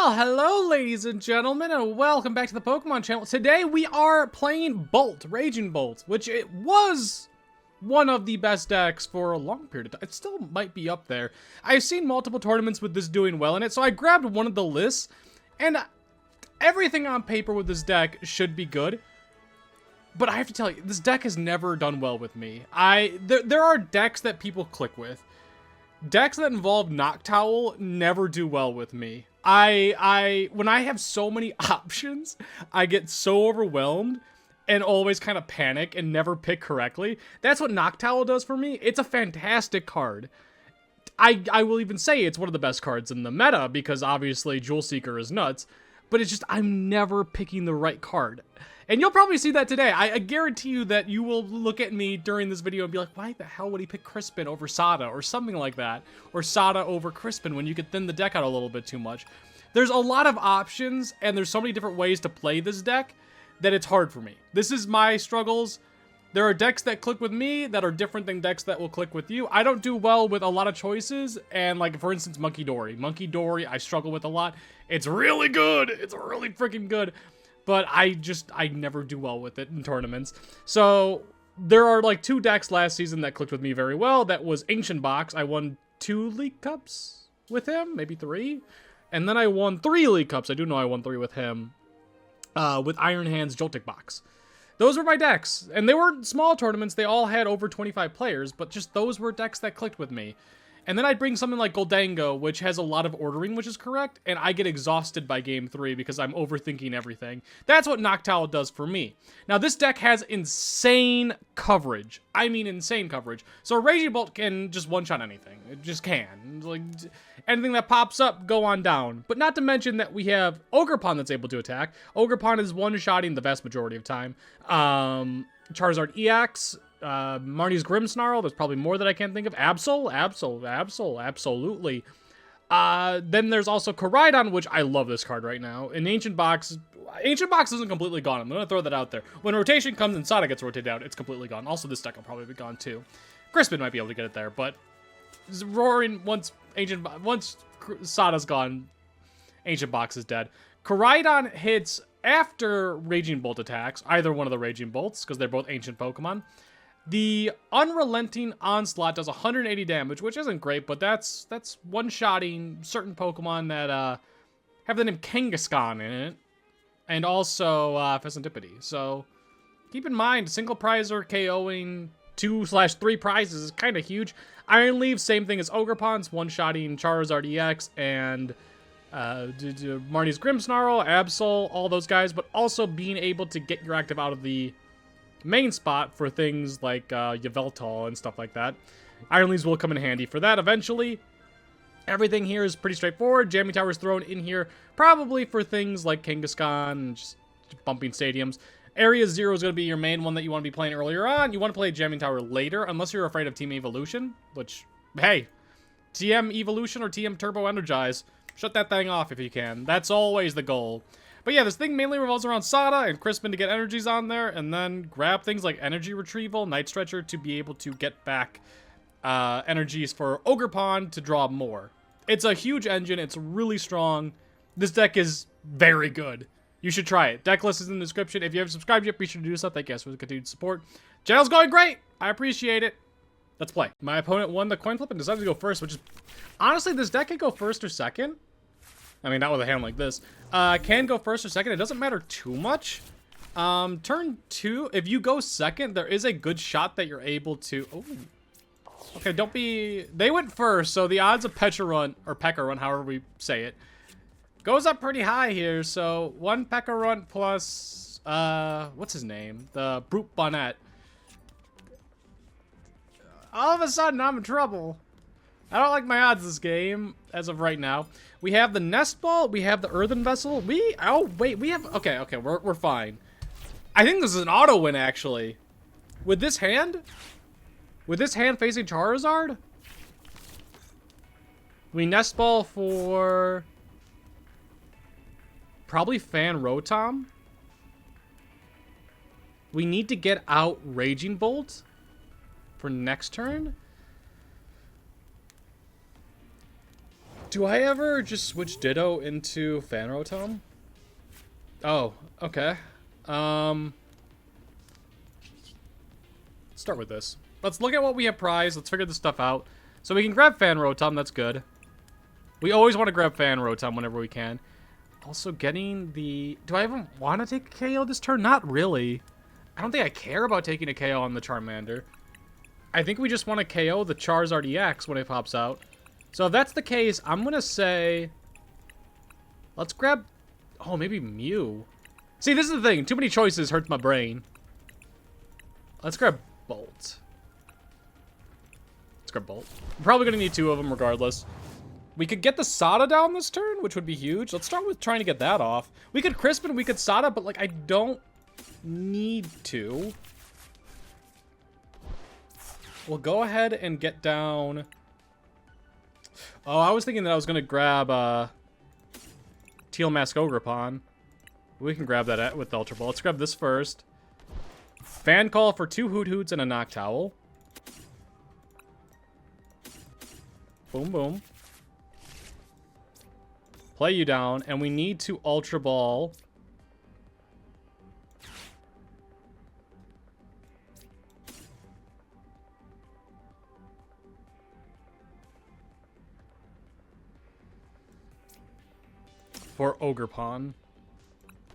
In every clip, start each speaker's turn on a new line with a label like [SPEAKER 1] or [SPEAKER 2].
[SPEAKER 1] Well, hello ladies and gentlemen, and welcome back to the Pokemon channel. Today we are playing Bolt, Raging Bolt, which it was one of the best decks for a long period of time. It still might be up there. I've seen multiple tournaments with this doing well in it, so I grabbed one of the lists, and everything on paper with this deck should be good. But I have to tell you, this deck has never done well with me. There are decks that people click with. Decks that involve Noctowl never do well with me. When I have so many options, I get so overwhelmed and always kind of panic and never pick correctly. That's what Noctowl does for me. It's a fantastic card. I will even say it's one of the best cards in the meta because obviously Jewel Seeker is nuts, but it's just I'm never picking the right card. And you'll probably see that today. I guarantee you that you will look at me during this video and be like, why the hell would he pick Crispin over Sada or something like that? Or Sada over Crispin when you could thin the deck out a little bit too much. There's a lot of options and there's so many different ways to play this deck that it's hard for me. This is my struggles. There are decks that click with me that are different than decks that will click with you. I don't do well with a lot of choices, and like for instance, Monkey Dory. Monkey Dory I struggle with a lot. It's really good. It's really freaking good. But I never do well with it in tournaments. So there are like 2 decks last season that clicked with me very well. That was Ancient Box. I won 2 League Cups with him, maybe 3. And then I won 3 League Cups. I do know I won 3 with him. With Iron Hands Joltik Box. Those were my decks. And they were small tournaments. They all had over 25 players. But just those were decks that clicked with me. And then I'd bring something like Goldango, which has a lot of ordering, which is correct, and I get exhausted by game 3 because I'm overthinking everything. That's what Noctowl does for me. Now, this deck has insane coverage. I mean insane coverage. So Raging Bolt can just one-shot anything. It just can. Like, anything that pops up, go on down. But not to mention that we have Ogerpon that's able to attack. Ogerpon is one-shotting the vast majority of time. Charizard EX. Marnie's Grimmsnarl, there's probably more that I can't think of. Absolutely. Then there's also Koraidon, which I love this card right now. In Ancient Box isn't completely gone. I'm going to throw that out there. When rotation comes and Sada gets rotated out, it's completely gone. Also, this deck will probably be gone too. Crispin might be able to get it there, but roaring once Sada's gone, Ancient Box is dead. Koraidon hits after Raging Bolt attacks, either one of the Raging Bolts, because they're both ancient Pokemon. The Unrelenting Onslaught does 180 damage, which isn't great, but that's one-shotting certain Pokemon that have the name Kangaskhan in it, and also Fezandipiti. So keep in mind, single prize or KOing 2/3 prizes is kind of huge. Iron Leaf, same thing as Ogerpon's, one-shotting Charizard EX and Marnie's Grimmsnarl, Absol, all those guys, but also being able to get your active out of the main spot for things like Yveltal and stuff like that. Iron Leaves will come in handy for that eventually. Everything here is pretty straightforward. Jamming Tower is thrown in here probably for things like Kangaskhan and just bumping stadiums. Area 0 is going to be your main one that you want to be playing earlier on. You want to play Jamming Tower later, unless you're afraid of Team Evolution, which, hey, TM Evolution or TM Turbo Energize. Shut that thing off if you can. That's always the goal. But yeah, this thing mainly revolves around Sada and Crispin to get energies on there, and then grab things like Energy Retrieval, Night Stretcher to be able to get back energies for Ogerpon to draw more. It's a huge engine. It's really strong. This deck is very good. You should try it. Deck list is in the description. If you haven't subscribed yet, be sure to do so. Thank you guys for the continued support. Channel's going great. I appreciate it. Let's play. My opponent won the coin flip and decided to go first, which is... Honestly, this deck could go first or second. I mean, not with a hand like this. Can go first or second. It doesn't matter too much. Turn 2, if you go second, there is a good shot that you're able to... Oh. Okay, don't be... They went first, so the odds of Pecha Run, or Pekka Run, however we say it, goes up pretty high here. So, 1 Pekka Run plus... what's his name? The Brute Bonnet. All of a sudden, I'm in trouble. I don't like my odds this game, as of right now. We have the Nest Ball. We have the Earthen Vessel. Oh, wait. We have... Okay, we're fine. I think this is an auto win, actually. With this hand? With this hand facing Charizard? We Nest Ball for... Probably Fan Rotom. We need to get out Raging Bolt for next turn. Do I ever just switch Ditto into Fan Rotom? Oh, okay. Let's start with this. Let's look at what we have prized. Let's figure this stuff out. So we can grab Fan Rotom. That's good. We always want to grab Fan Rotom whenever we can. Also getting the... Do I even want to take a KO this turn? Not really. I don't think I care about taking a KO on the Charmander. I think we just want to KO the Charizard EX when it pops out. So if that's the case, I'm going to say... Let's grab... Oh, maybe Mew. See, this is the thing. Too many choices hurts my brain. Let's grab Bolt. Let's grab Bolt. I'm probably going to need 2 of them regardless. We could get the Sada down this turn, which would be huge. Let's start with trying to get that off. We could Crispin, we could Sada, but, like, I don't need to. We'll go ahead and get down... Oh, I was thinking that I was going to grab Teal Mask Ogerpon. We can grab that with the Ultra Ball. Let's grab this first. Fan Call for 2 Hoothoots and a Noctowl. Boom, boom. Play you down, and we need to Ultra Ball. For Ogerpon.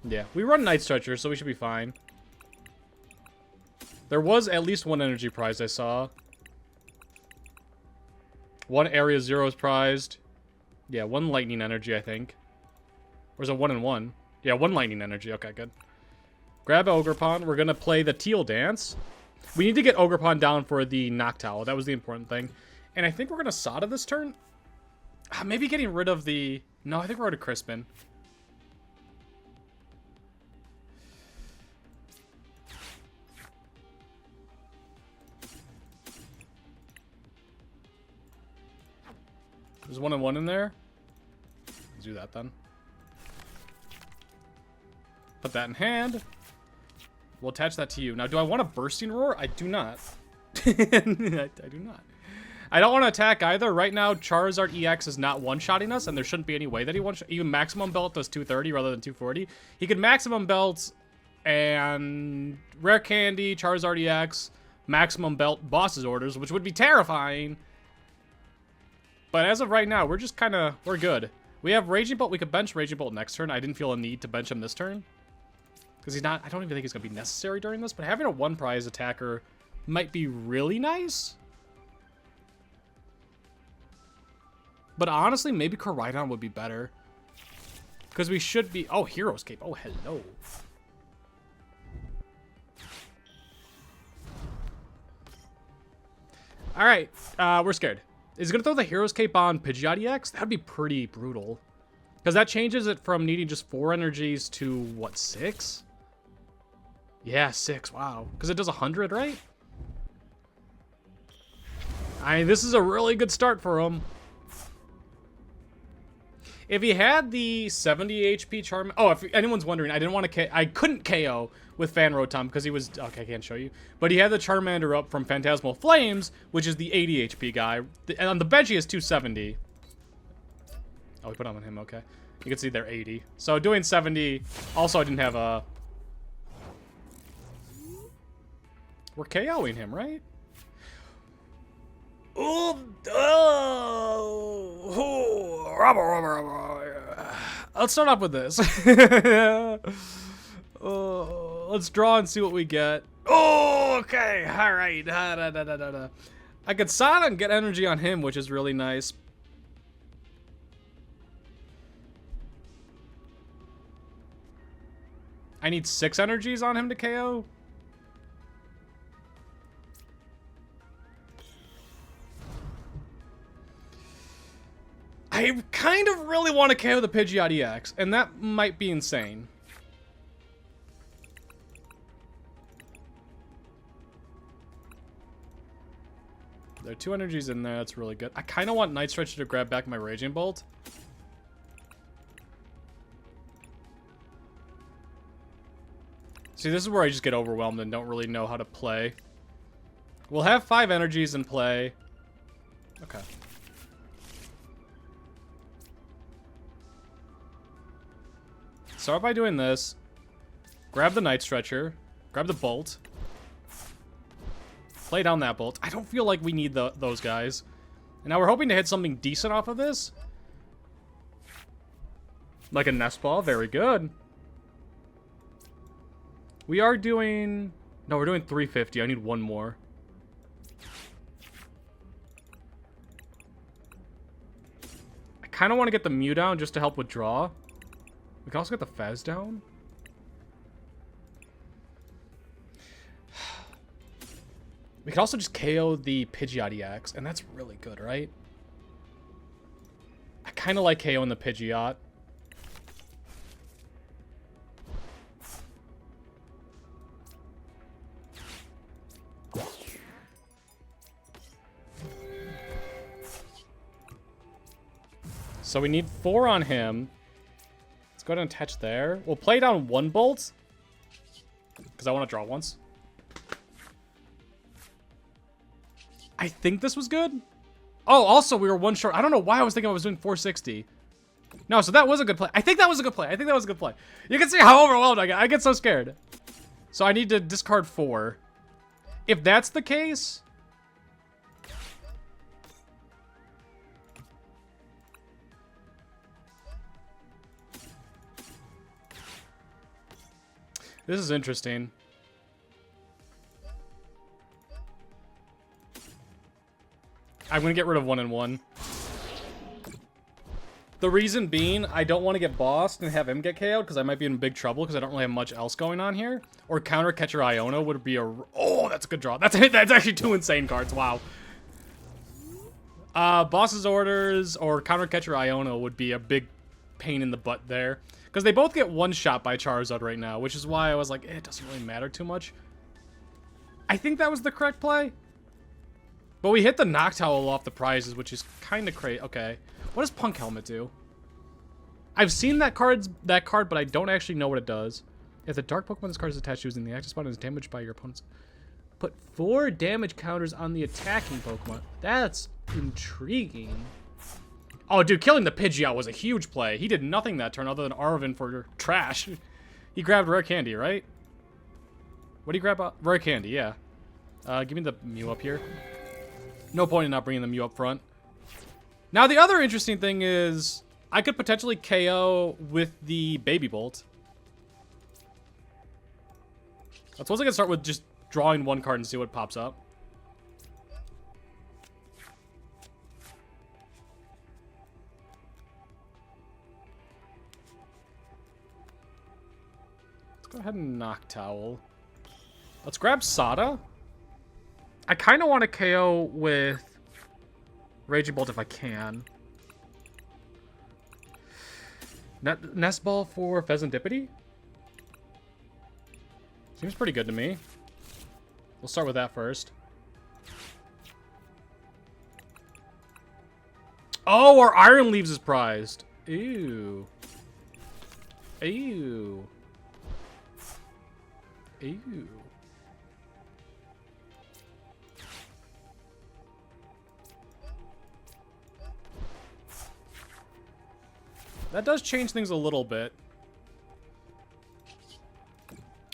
[SPEAKER 1] Yeah, we run Night Stretcher, so we should be fine. There was at least 1 energy prize I saw. 1 Area 0 is prized. Yeah, 1 Lightning Energy, I think. Or is it 1 and 1? Yeah, 1 Lightning Energy. Okay, good. Grab Ogerpon. We're going to play the Teal Dance. We need to get Ogerpon down for the Noctowl. That was the important thing. And I think we're going to Sada this turn. Maybe getting rid of the... No, I think we're going to Crispin. There's 1 and 1 in there. Let's do that then. Put that in hand. We'll attach that to you. Now, do I want a Bursting Roar? I do not. I do not. I don't want to attack either. Right now, Charizard EX is not one-shotting us, and there shouldn't be any way that he one-shot. Even Maximum Belt does 230 rather than 240. He could Maximum Belt and Rare Candy, Charizard EX, Maximum Belt Boss's Orders, which would be terrifying. But as of right now, we're just kind of... We're good. We have Raging Bolt. We could bench Raging Bolt next turn. I didn't feel a need to bench him this turn. Because he's not... I don't even think he's going to be necessary during this. But having a 1-prize attacker might be really nice. But honestly, maybe Koraidon would be better. Because we should be... Oh, Hero's Cape. Oh, hello. Alright. We're scared. Is he going to throw the Hero's Cape on Pidgeot EX? That'd be pretty brutal. Because that changes it from needing just 4 energies to, what, 6? Yeah, 6. Wow. Because it does 100, right? I mean, this is a really good start for him. If he had the 70 HP Charm... Oh, if anyone's wondering, I didn't want to... I couldn't KO with Fan Rotom because he was... Okay, I can't show you. But he had the Charmander up from Phantasmal Flames, which is the 80 HP guy. And on the bench, he has 270. Oh, we put on him, okay. You can see they're 80. So doing 70... Also, I didn't have a... We're KOing him, right? Let's start off with this. Let's draw and see what we get. Oh, okay. All right. I could Sada and get energy on him, which is really nice. I need 6 energies on him to KO. I kind of really want to KO the Pidgeot EX, and that might be insane. There are 2 energies in there. That's really good. I kind of want Night Stretcher to grab back my Raging Bolt. See, this is where I just get overwhelmed and don't really know how to play. We'll have 5 energies in play. Okay. Start by doing this. Grab the Night Stretcher. Grab the Bolt. Play down that Bolt. I don't feel like we need those guys. And now we're hoping to hit something decent off of this. Like a Nest Ball. Very good. We are doing... No, we're doing 350. I need one more. I kind of want to get the Mew down just to help with draw. We can also get the Fez down. We can also just KO the Pidgeot EX, and that's really good, right? I kind of like KOing the Pidgeot. So we need 4 on him. Let's go ahead and attach there. We'll play down 1 Bolt. Because I want to draw once. I think this was good. Oh, also, we were 1 short. I don't know why I was thinking I was doing 460. No, so that was a good play. I think that was a good play. I think that was a good play. You can see how overwhelmed I get. I get so scared. So I need to discard 4. If that's the case... This is interesting. I'm going to get rid of 1 and 1. The reason being, I don't want to get bossed and have him get KO'd because I might be in big trouble because I don't really have much else going on here. Or Counter Catcher Iona would be a... Oh, that's a good draw. That's actually 2 insane cards. Wow. Boss's Orders or Counter Catcher Iona would be a big pain in the butt there. Because they both get 1 shot by Charizard right now, which is why I was like, it doesn't really matter too much. I think that was the correct play. But we hit the Noctowl off the prizes, which is kind of crazy. Okay. What does Punk Helmet do? I've seen that card, but I don't actually know what it does. If the Dark Pokemon this card is attached to using the active spot and is damaged by your opponent's... Put 4 damage counters on the attacking Pokemon. That's intriguing. Oh, dude, killing the Pidgeot was a huge play. He did nothing that turn other than Arvin for trash. He grabbed Rare Candy, right? What did he grab? Rare Candy, yeah. Give me the Mew up here. No point in not bringing the Mew up front. Now, the other interesting thing is I could potentially KO with the Baby Bolt. I suppose I can start with just drawing 1 card and see what pops up. Go ahead and Noctowl. Let's grab Sada. I kind of want to KO with Raging Bolt if I can. Nest Ball for Fezandipiti? Seems pretty good to me. We'll start with that first. Oh, our Iron Leaves is prized. Ew. Ew. Ew. That does change things a little bit.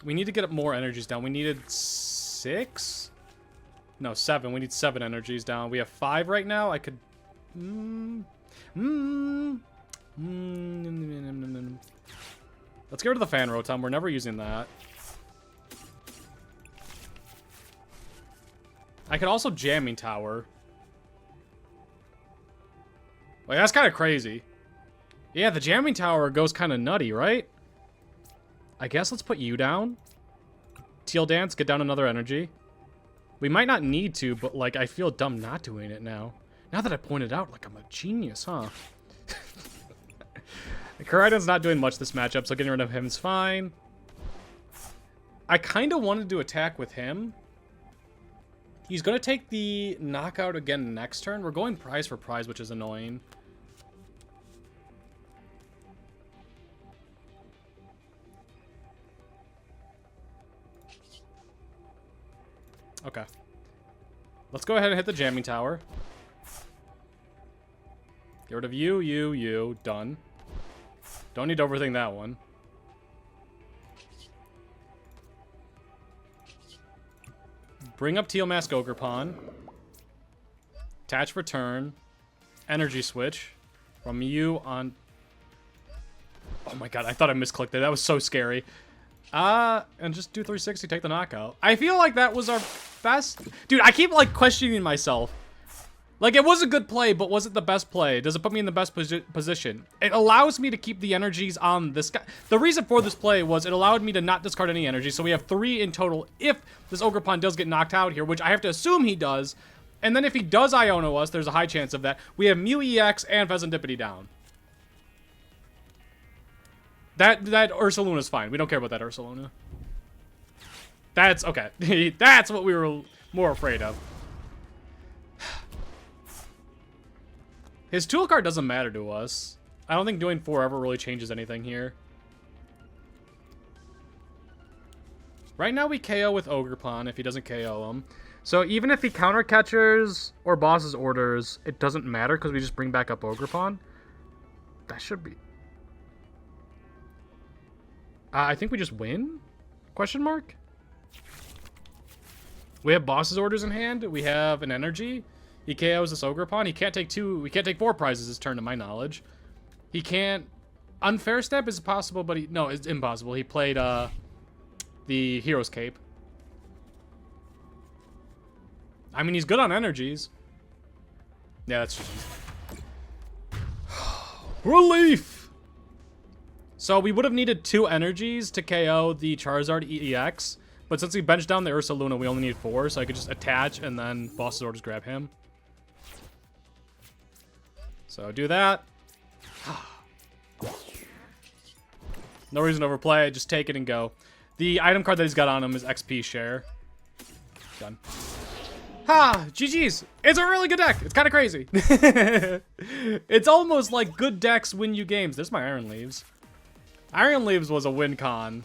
[SPEAKER 1] We need to get more energies down. We needed 6? No, 7. We need 7 energies down. We have 5 right now. I could... Let's get rid of the Fan Rotom. We're never using that. I could also Jamming Tower. Like, that's kind of crazy. Yeah, the Jamming Tower goes kind of nutty, right? I guess let's put you down. Teal Dance, get down another energy. We might not need to, but, like, I feel dumb not doing it now. Now that I pointed out, like, I'm a genius, huh? Koraidon's not doing much this matchup, so getting rid of him is fine. I kind of wanted to attack with him. He's going to take the knockout again next turn. We're going prize for prize, which is annoying. Okay. Let's go ahead and hit the Jamming Tower. Get rid of you. Done. Don't need to overthink that one. Bring up Teal Mask Ogerpon. Attach return. Energy Switch. From you on... Oh my god, I thought I misclicked it. That was so scary. And just do 360, take the knockout. I feel like that was our best... Dude, I keep, like, questioning myself. Like, it was a good play, but was it the best play? Does it put me in the best position? It allows me to keep the energies on this guy. The reason for this play was it allowed me to not discard any energy, so we have 3 in total if this Ogerpon does get knocked out here, which I have to assume he does. And then if he does Iono us, there's a high chance of that. We have Mew EX and Fezandipiti down. That Ursaluna's fine. We don't care about that Ursaluna. That's okay. That's what we were more afraid of. His tool card doesn't matter to us. I don't think doing 4 ever really changes anything here. Right now we KO with Ogerpon if he doesn't KO him. So even if he counter catchers or boss's orders, it doesn't matter because we just bring back up Ogerpon. That should be... I think we just win? Question mark? We have boss's orders in hand. We have an energy. He KOs this Ogerpon. He can't take 2. We can't take 4 prizes this turn, to my knowledge. He can't. Unfair step is possible, but no, it's impossible. He played the Hero's Cape. I mean, he's good on energies. Yeah, that's just relief. So we would have needed 2 energies to KO the Charizard EX, but since we benched down the Ursaluna, we only need 4, so I could just attach and then boss's orders grab him. So do that. No reason to overplay, just take it and go. The item card that he's got on him is XP share. Done. Ha! GG's! It's a really good deck! It's kind of crazy. It's almost like good decks win you games. There's my Iron Leaves. Iron Leaves was a win con.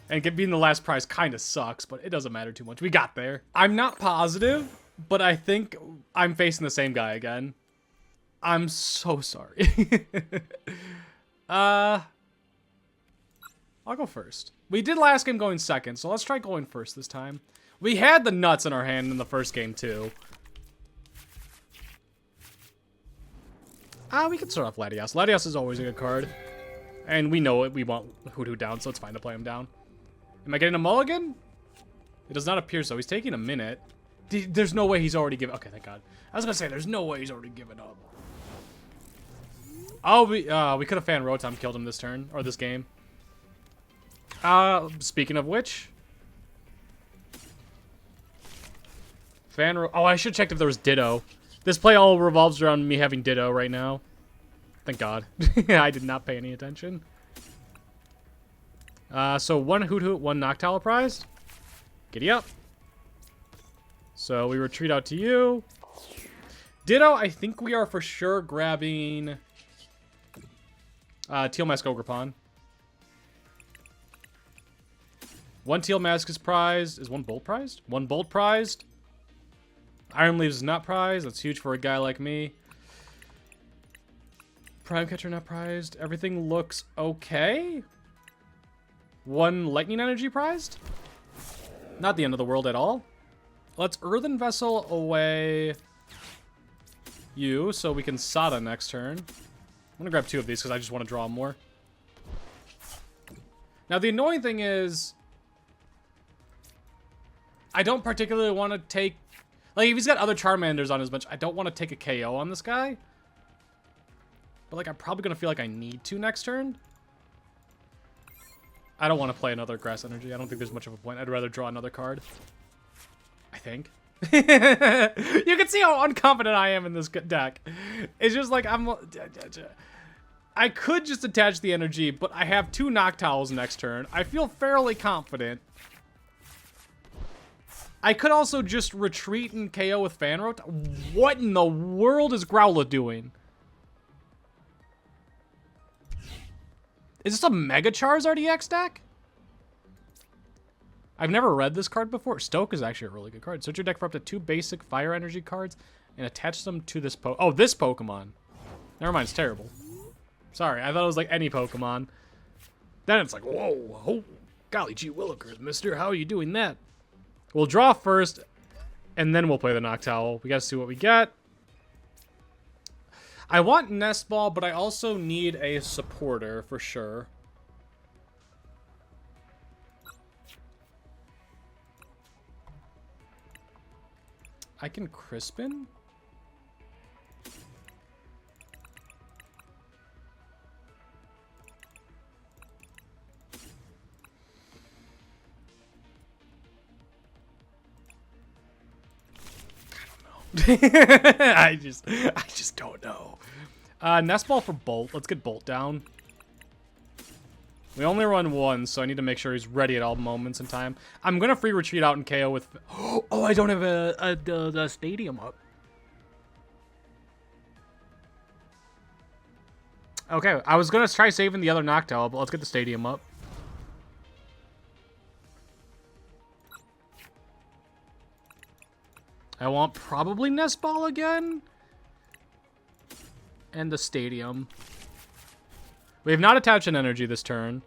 [SPEAKER 1] And being the last prize kind of sucks, but it doesn't matter too much. We got there. I'm not positive, but I think I'm facing the same guy again. I'm so sorry. I'll go first. We did last game going second, so let's try going first this time. We had the nuts in our hand in the first game, too. We can start off Latias. Latias is always a good card. And we know it. We want Hoothoot down, so it's fine to play him down. Am I getting a mulligan? It does not appear so. He's taking a minute. There's no way he's already given... Okay, thank God. I was going to say, there's no way he's already given up. Oh, we could have Fan Rotom killed him this turn, or this game. Speaking of which... Oh, I should have checked if there was Ditto. This play all revolves around me having Ditto right now. Thank God. I did not pay any attention. So 1 Hoothoot, 1 Noctowl prized. Giddy up. So we retreat out to you. Ditto, I think we are for sure grabbing... Teal Mask Ogerpon. 1 Teal Mask is prized. Is 1 Bolt prized? 1 Bolt prized. Iron Leaves is not prized. That's huge for a guy like me. Prime Catcher not prized. Everything looks okay. 1 Lightning Energy prized. Not the end of the world at all. Let's Earthen Vessel away you so we can Sada next turn. I'm going to grab 2 of these because I just want to draw more. Now, the annoying thing is... I don't particularly want to take... Like, if he's got other Charmanders on his bench, I don't want to take a KO on this guy. But, like, I'm probably going to feel like I need to next turn. I don't want to play another Grass Energy. I don't think there's much of a point. I'd rather draw another card. I think. You can see how unconfident I am in this deck. It's just like, I could just attach the energy, but I have 2 Noctowls next turn. I feel fairly confident. I could also just retreat and KO with Fan Rotom. What in the world is Growlithe doing? Is this a Mega Charizard EX deck? I've never read this card before. Stoke is actually a really good card. Search your deck for up to 2 basic Fire Energy cards and attach them to this this Pokemon. Never mind, it's terrible. Sorry, I thought it was like any Pokemon. Then it's like, whoa, oh, golly gee willikers, mister, how are you doing that? We'll draw first, And then we'll play the Noctowl. We gotta see what we get. I want Nest Ball, but I also need a supporter for sure. I can Crispin? I just don't know. Nest Ball for Bolt. Let's get Bolt down. We only run one, so I need to make sure he's ready at all moments in time. I'm gonna free retreat out and KO with. Oh, I don't have the stadium up. Okay, I was gonna try saving the other Noctowl, but let's get the stadium up. I want probably Nest Ball again. And the stadium. We have not attached an energy this turn.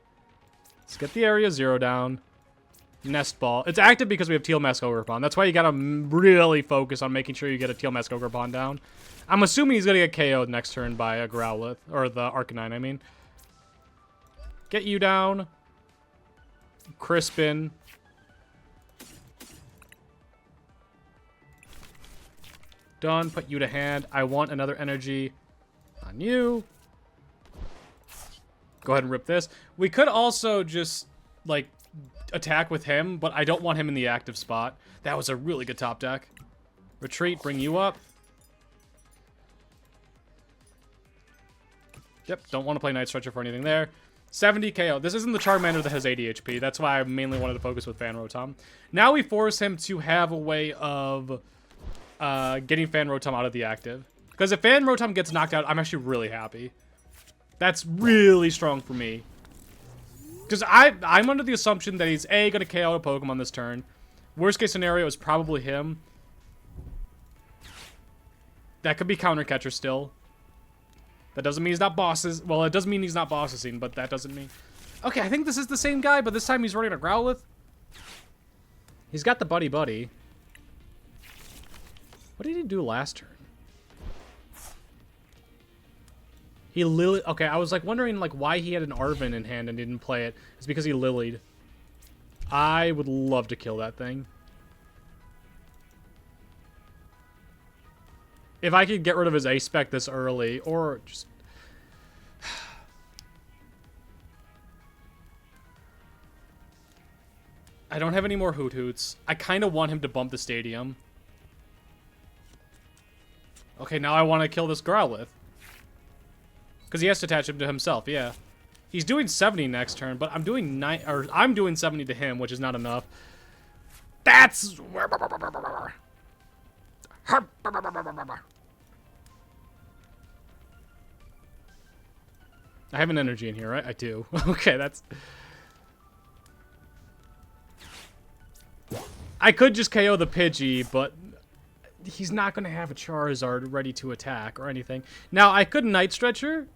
[SPEAKER 1] Let's get the area 0 down. Nest Ball. It's active because we have Teal Mask Ogerpon. That's why you gotta really focus on making sure you get a Teal Mask Ogerpon down. I'm assuming he's gonna get KO'd next turn by a Growlithe. Or the Arcanine, I mean. Get you down. Crispin. Done. Put you to hand. I want another energy on you. Go ahead and rip this. We could also just, like, attack with him, but I don't want him in the active spot. That was a really good top deck. Retreat, bring you up. Yep, don't want to play Night Stretcher for anything there. 70 KO. This isn't the Charmander that has 80 HP. That's why I mainly wanted to focus with Fan Rotom. Now we force him to have a way of getting Fan Rotom out of the active. Because if Fan Rotom gets knocked out, I'm actually really happy. That's really strong for me. Because I'm under the assumption that he's A, going to KO a Pokemon this turn. Worst case scenario is probably him. That could be Counter Catcher still. That doesn't mean he's not bosses. Well, it does mean he's not bossing, but that doesn't mean... Okay, I think this is the same guy, but this time he's running a Growlithe. He's got the Buddy Buddy. What did he do last turn? He lily. Okay, I was like wondering like why he had an Arven in hand and didn't play it. It's because he lilied. I would love to kill that thing. If I could get rid of his A-Spec this early, or just... I don't have any more Hoothoots. I kind of want him to bump the stadium. Okay, now I want to kill this Growlithe. Because he has to attach him to himself, yeah. He's doing 70 next turn, but I'm doing I'm doing 70 to him, which is not enough. That's... I have an energy in here, right? I do. Okay, that's... I could just KO the Pidgey, but he's not going to have a Charizard ready to attack or anything. Now, I could Night Stretcher,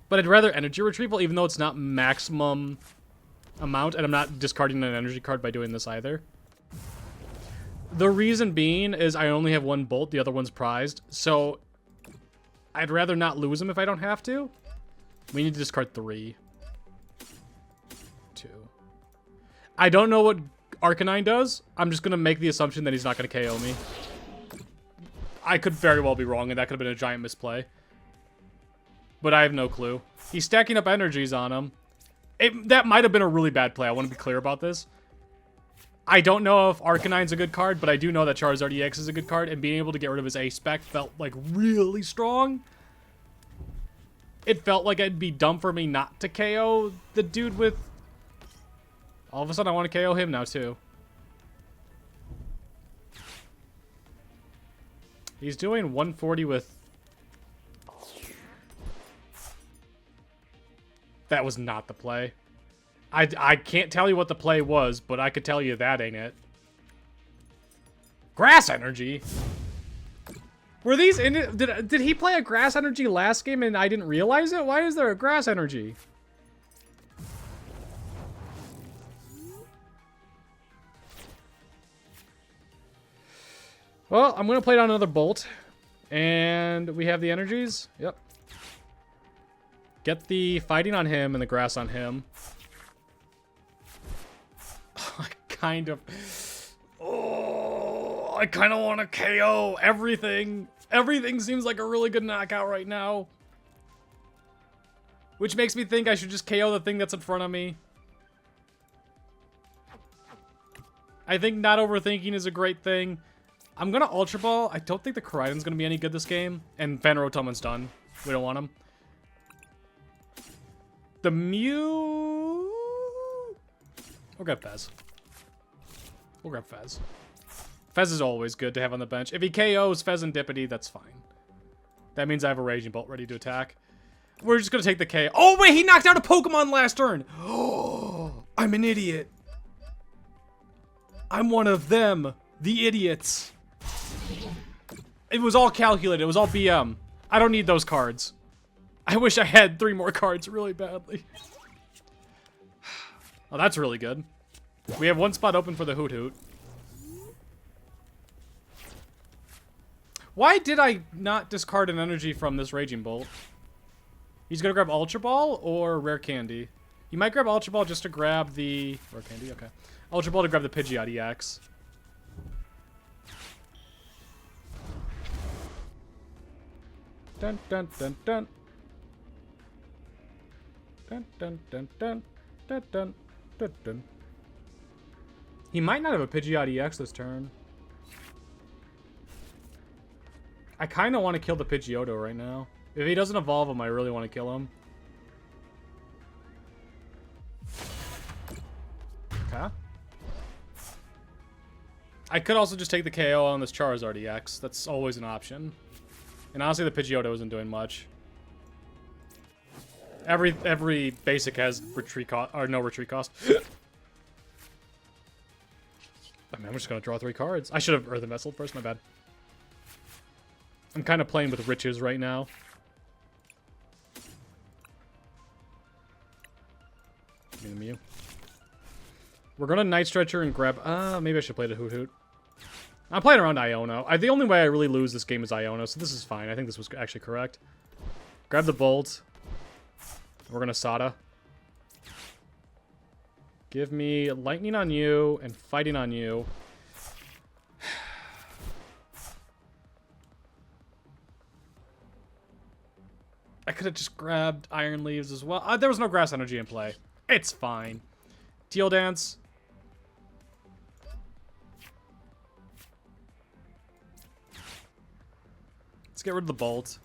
[SPEAKER 1] but I'd rather Energy Retrieval, even though it's not maximum amount, and I'm not discarding an energy card by doing this either. The reason being is I only have one Bolt, the other one's prized, so I'd rather not lose him if I don't have to. We need to discard 3. 2. I don't know what Arcanine does. I'm just going to make the assumption that he's not going to KO me. I could very well be wrong, and that could have been a giant misplay. But I have no clue. He's stacking up energies on him. That might have been a really bad play. I want to be clear about this. I don't know if Arcanine's a good card, but I do know that Charizard EX is a good card, and being able to get rid of his A-Spec felt, like, really strong. It felt like it'd be dumb for me not to KO the dude with... All of a sudden, I want to KO him now, too. He's doing 140 with... That was not the play. I can't tell you what the play was, but I could tell you that ain't it. Grass Energy? Were these in it? Did he play a Grass Energy last game and I didn't realize it? Why is there a Grass Energy? Well, I'm going to play down another Bolt. And we have the energies. Yep. Get the fighting on him and the grass on him. I kind of want to KO everything. Everything seems like a really good knockout right now. Which makes me think I should just KO the thing that's in front of me. I think not overthinking is a great thing. I'm going to Ultra Ball. I don't think the Koraidon's going to be any good this game. And Fan Rotom's done. We don't want him. The Mew... We'll grab Fez. We'll grab Fez. Fez is always good to have on the bench. If he KOs Fezandipiti, that's fine. That means I have a Raging Bolt ready to attack. We're just going to take the KO. Oh, wait, he knocked out a Pokemon last turn. Oh, I'm an idiot. I'm one of them. The idiots. It was all calculated. It was all BM. I don't need those cards. I wish I had 3 more cards really badly. Oh, that's really good. We have 1 spot open for the Hoothoot. Why did I not discard an energy from this Raging Bolt? He's gonna grab Ultra Ball or Rare Candy. You might grab Ultra Ball just to grab the... Rare Candy? Okay. Ultra Ball to grab the Pidgeot EX. Dun dun dun dun. Dun dun dun dun. Dun dun dun dun. He might not have a Pidgeot EX this turn. I kind of want to kill the Pidgeotto right now. If he doesn't evolve him, I really want to kill him. Okay. I could also just take the KO on this Charizard EX. That's always an option. And honestly, the Pidgeotto isn't doing much. Every basic has retreat cost or no retreat cost. I mean, I'm just gonna draw 3 cards. I should have Earthen Vessel first. My bad. I'm kind of playing with riches right now. Give me the Mew. We're gonna Night Stretcher and grab. Maybe I should play the Hoothoot. I'm playing around Iono. The only way I really lose this game is Iono, so this is fine. I think this was actually correct. Grab the Bolt. We're gonna Sada. Give me Lightning on you and Fighting on you. I could have just grabbed Iron Leaves as well. There was no Grass Energy in play. It's fine. Teal Dance. Let's get rid of the Bolt.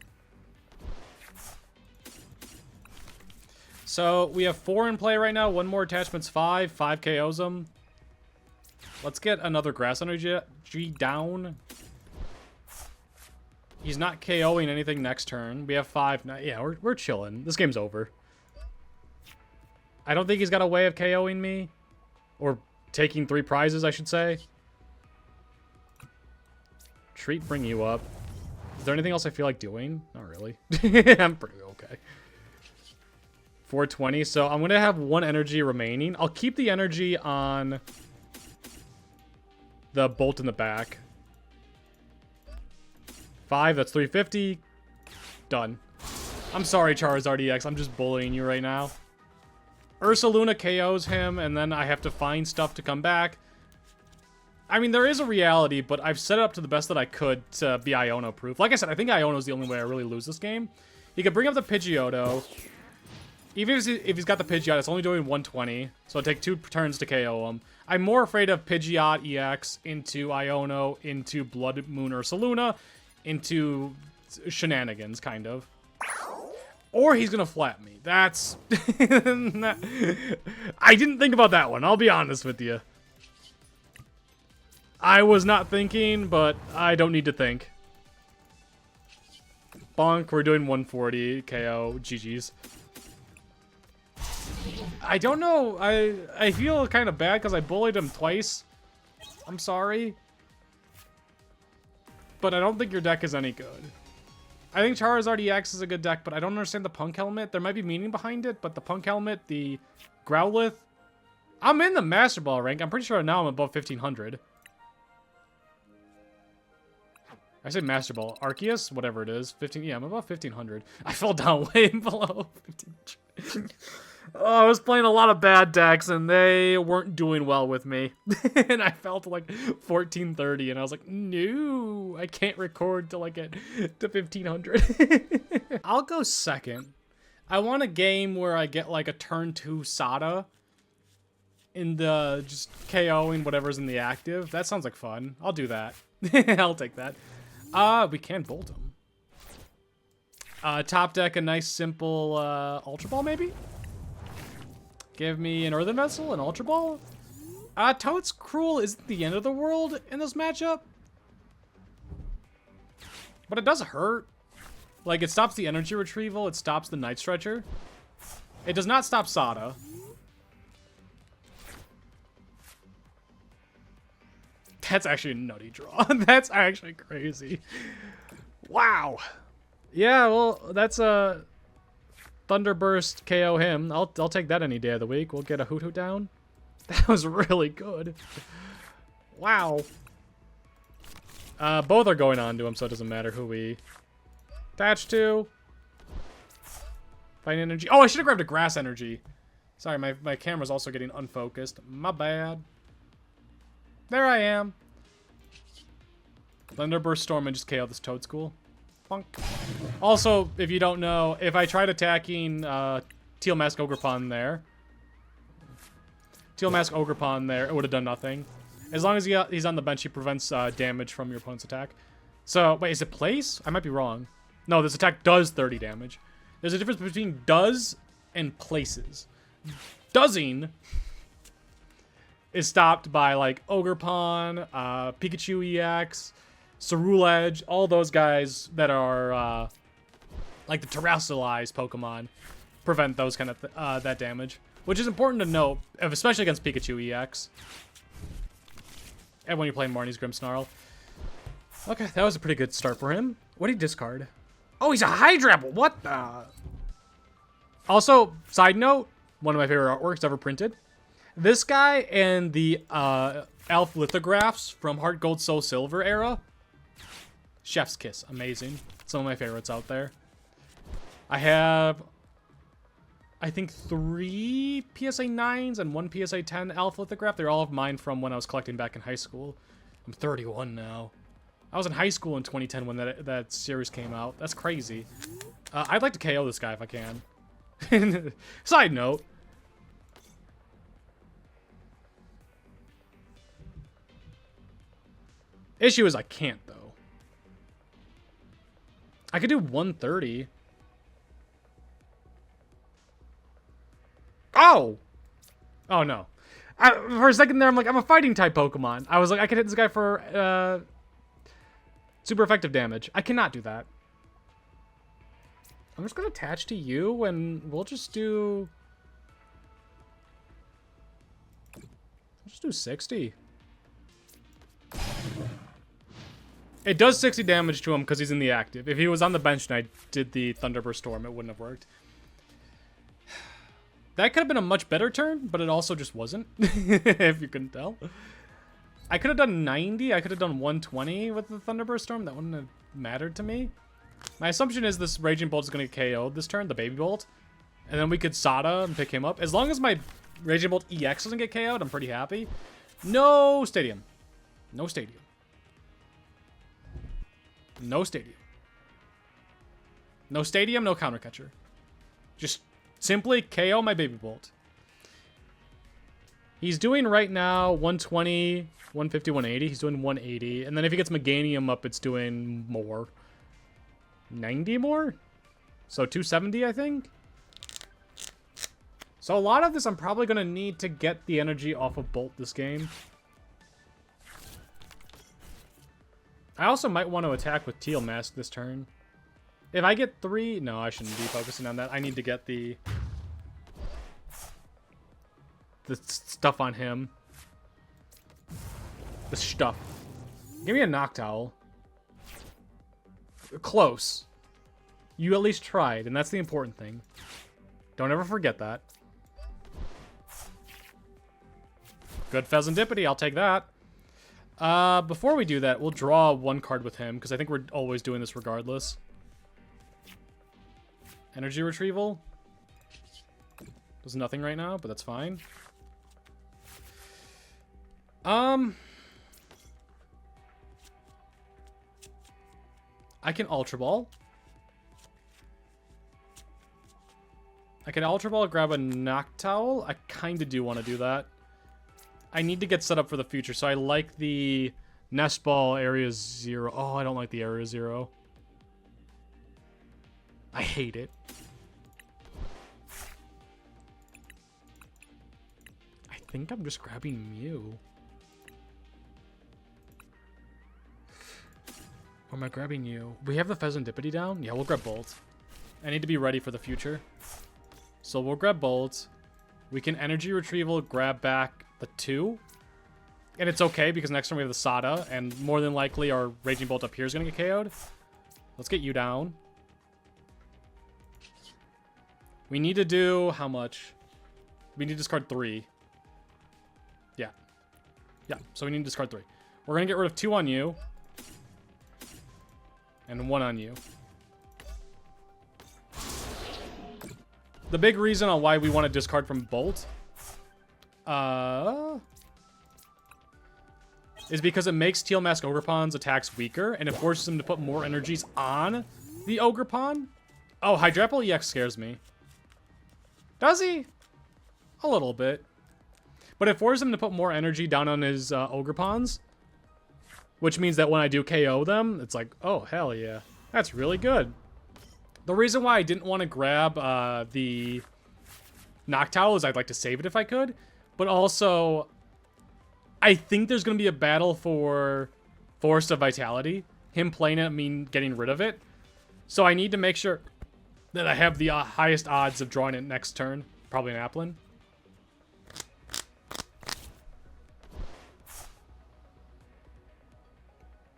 [SPEAKER 1] So we have 4 in play right now. 1 more attachment's 5. 5 KOs them. Let's get another Grass Energy down. He's not KOing anything next turn. We have 5 now. Yeah, we're chilling. This game's over. I don't think he's got a way of KOing me. Or taking 3 prizes, I should say. Treat, bring you up. Is there anything else I feel like doing? Not really. I'm pretty okay. 420. So I'm going to have 1 energy remaining. I'll keep the energy on the Bolt in the back. 5, that's 350. Done. I'm sorry, Charizard EX. I'm just bullying you right now. Ursaluna KOs him, and then I have to find stuff to come back. I mean, there is a reality, but I've set it up to the best that I could to be Iono-proof. Like I said, I think Iono is the only way I really lose this game. He could bring up the Pidgeotto. Even if he's got the Pidgeot, it's only doing 120, so it'll take 2 turns to KO him. I'm more afraid of Pidgeot EX into Iono, into Blood Moon Ursaluna, into shenanigans, kind of. Or he's gonna flap me. That's... I didn't think about that one, I'll be honest with you. I was not thinking, but I don't need to think. Bonk, we're doing 140, KO, GG's. I don't know, I feel kind of bad because I bullied him twice. I'm sorry. But I don't think your deck is any good. I think Charizard EX is a good deck, but I don't understand the Punk Helmet. There might be meaning behind it, but the Punk Helmet, the Growlithe... I'm in the Master Ball rank. I'm pretty sure now I'm above 1500. I say Master Ball. Arceus, whatever it is. 15, yeah, I'm about 1500. I fell down way below 1500. Oh, I was playing a lot of bad decks, and they weren't doing well with me. And I fell to like 1430, and I was like, no, I can't record till I get to 1500. I'll go second. I want a game where I get like a turn 2 Sada in the just KOing whatever's in the active. That sounds like fun. I'll do that. I'll take that. We can Bolt him. Top deck a nice simple Ultra Ball maybe? Give me an Earthen Vessel, an Ultra Ball. Toad's Cruel isn't the end of the world in this matchup. But it does hurt. Like, it stops the Energy Retrieval, it stops the Night Stretcher. It does not stop Sada. That's actually a nutty draw. That's actually crazy. Wow. Yeah, well, that's a Thunderburst KO him. I'll take that any day of the week. We'll get a Hoothoot down. That was really good. Wow. Both are going on to him, so it doesn't matter who we attach to. Fighting Energy. Oh, I should have grabbed a Grass Energy. Sorry, my camera's also getting unfocused. My bad. There I am. Thunderburst Storm and just KO this Toad School. Bonk. Also, if you don't know, if I tried attacking Teal Mask Ogerpon there, it would have done nothing. As long as he's on the bench, he prevents damage from your opponent's attack. So, wait, is it place? I might be wrong. No, this attack does 30 damage. There's a difference between does and places. Doesing is stopped by, like, Ogerpon, Pikachu EX, Ceruledge, all those guys that are, like the terrestrialized Pokemon, prevent those kind of, that damage. Which is important to note, especially against Pikachu EX. And when you're playing Marnie's Grimmsnarl. Okay, that was a pretty good start for him. What did he discard? Oh, he's a Hydrapple! What the? Also, side note, one of my favorite artworks ever printed. This guy and the Elf lithographs from Heart Gold Soul Silver era. Chef's kiss. Amazing. Some of my favorites out there. I have, I think, 3 PSA 9s and 1 PSA 10 Elf lithograph. They're all of mine from when I was collecting back in high school. I'm 31 now. I was in high school in 2010 when that series came out. That's crazy. I'd like to KO this guy if I can. Side note. Issue is I can't, though. I could do 130. Oh! Oh, no. For a second there, I'm like, I'm a fighting type Pokemon. I was like, I could hit this guy for super effective damage. I cannot do that. I'm just going to attach to you, and we'll just do... I'll just do 60. It does 60 damage to him because he's in the active. If he was on the bench and I did the Thunderburst Storm, it wouldn't have worked. That could have been a much better turn, but it also just wasn't, if you couldn't tell. I could have done 90. I could have done 120 with the Thunderburst Storm. That wouldn't have mattered to me. My assumption is this Raging Bolt is going to get KO'd this turn, the Baby Bolt. And then we could Sada and pick him up. As long as my Raging Bolt EX doesn't get KO'd, I'm pretty happy. No Stadium. No Stadium. No Stadium. No Stadium, no Counter Catcher. Just simply KO my Baby Bolt. He's doing right now 120, 150, 180. He's doing 180. And then if he gets Meganium up, it's doing more. 90 more? So 270, I think? So a lot of this I'm probably going to need to get the energy off of Bolt this game. I also might want to attack with Teal Mask this turn. If I get 3... No, I shouldn't be focusing on that. I need to get the stuff on him. The stuff. Give me a Noctowl. Close. You at least tried, and that's the important thing. Don't ever forget that. Good Fezandipiti, I'll take that. Before we do that, we'll draw one card with him, because I think we're always doing this regardless. Energy Retrieval. Does nothing right now, but that's fine. I can Ultra Ball. I can Ultra Ball, grab a Noctowl. I kind of do want to do that. I need to get set up for the future, so I like the Nest Ball Area 0. Oh, I don't like the Area 0. I hate it. I think I'm just grabbing Mew. Or am I grabbing you? We have the Fezandipiti down? Yeah, we'll grab Bolt. I need to be ready for the future. So we'll grab Bolt. We can Energy Retrieval, grab back the 2. And it's okay because next turn we have the Sada. And more than likely our Raging Bolt up here is going to get KO'd. Let's get you down. We need to do how much? We need to discard 3. Yeah. Yeah, so we need to discard 3. We're going to get rid of 2 on you. And 1 on you. The big reason on why we want to discard from Bolt is because it makes Teal Mask Ogerpon's attacks weaker, and it forces him to put more energies on the Ogerpon. Oh, Hydrapple EX scares me. Does he? A little bit. But it forces him to put more energy down on his Ogerpons. Which means that when I do KO them, it's like, oh, hell yeah. That's really good. The reason why I didn't want to grab the Noctowl is I'd like to save it if I could. But also, I think there's going to be a battle for Forest of Vitality. Him playing it, mean getting rid of it. So I need to make sure that I have the highest odds of drawing it next turn. Probably an Applin.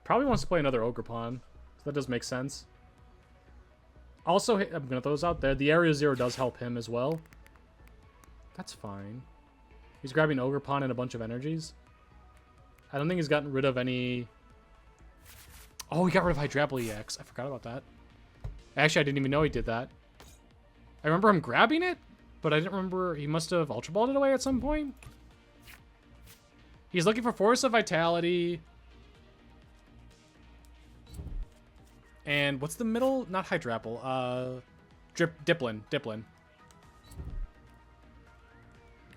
[SPEAKER 1] Probably wants to play another Ogerpon. So that does make sense. Also, I'm going to throw those out there. The Area 0 does help him as well. That's fine. He's grabbing Ogerpon and a bunch of energies. I don't think he's gotten rid of any... Oh, he got rid of Hydrapple EX. I forgot about that. Actually, I didn't even know he did that. I remember him grabbing it, but I didn't remember... He must have Ultra Balled it away at some point. He's looking for Force of Vitality... And what's the middle? Not Hydrapple. Diplin.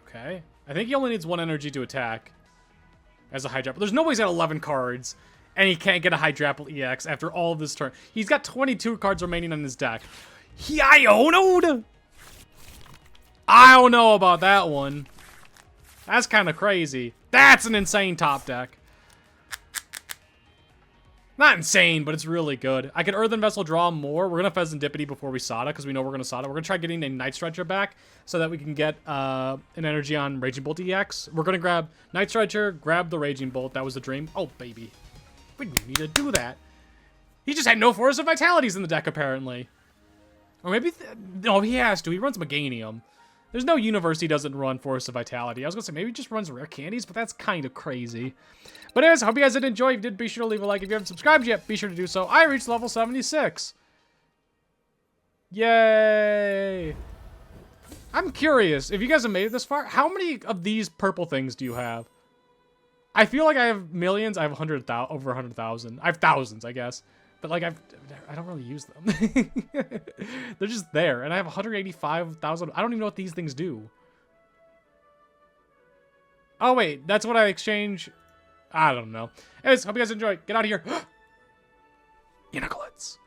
[SPEAKER 1] Okay. I think he only needs 1 energy to attack as a Hydrapple. There's no way he's at 11 cards, and he can't get a Hydrapple EX after all of this turn. He's got 22 cards remaining on his deck. I don't know about that one. That's kind of crazy. That's an insane top deck. Not insane, but it's really good. I can Earthen Vessel draw more. We're going to Fezandipiti before we Sada, because we know we're going to Sada. We're going to try getting a Night Stretcher back, so that we can get an energy on Raging Bolt EX. We're going to grab Night Stretcher, grab the Raging Bolt. That was the dream. Oh, baby. We didn't need to do that. He just had no Force of Vitalities in the deck, apparently. Or maybe... No, he has to. He runs Meganium. There's no universe he doesn't run Force of Vitality. I was going to say, maybe he just runs Rare Candies, but that's kind of crazy. But anyways, I hope you guys did enjoy. If you did, be sure to leave a like. If you haven't subscribed yet, be sure to do so. I reached level 76. Yay! I'm curious, if you guys have made it this far, how many of these purple things do you have? I feel like I have millions. I have over 100,000. I have thousands, I guess. But like, I don't really use them. They're just there. And I have 185,000. I don't even know what these things do. Oh, wait. That's what I exchange... I don't know. Anyways, hope you guys enjoy. Get out of here. Unicolets.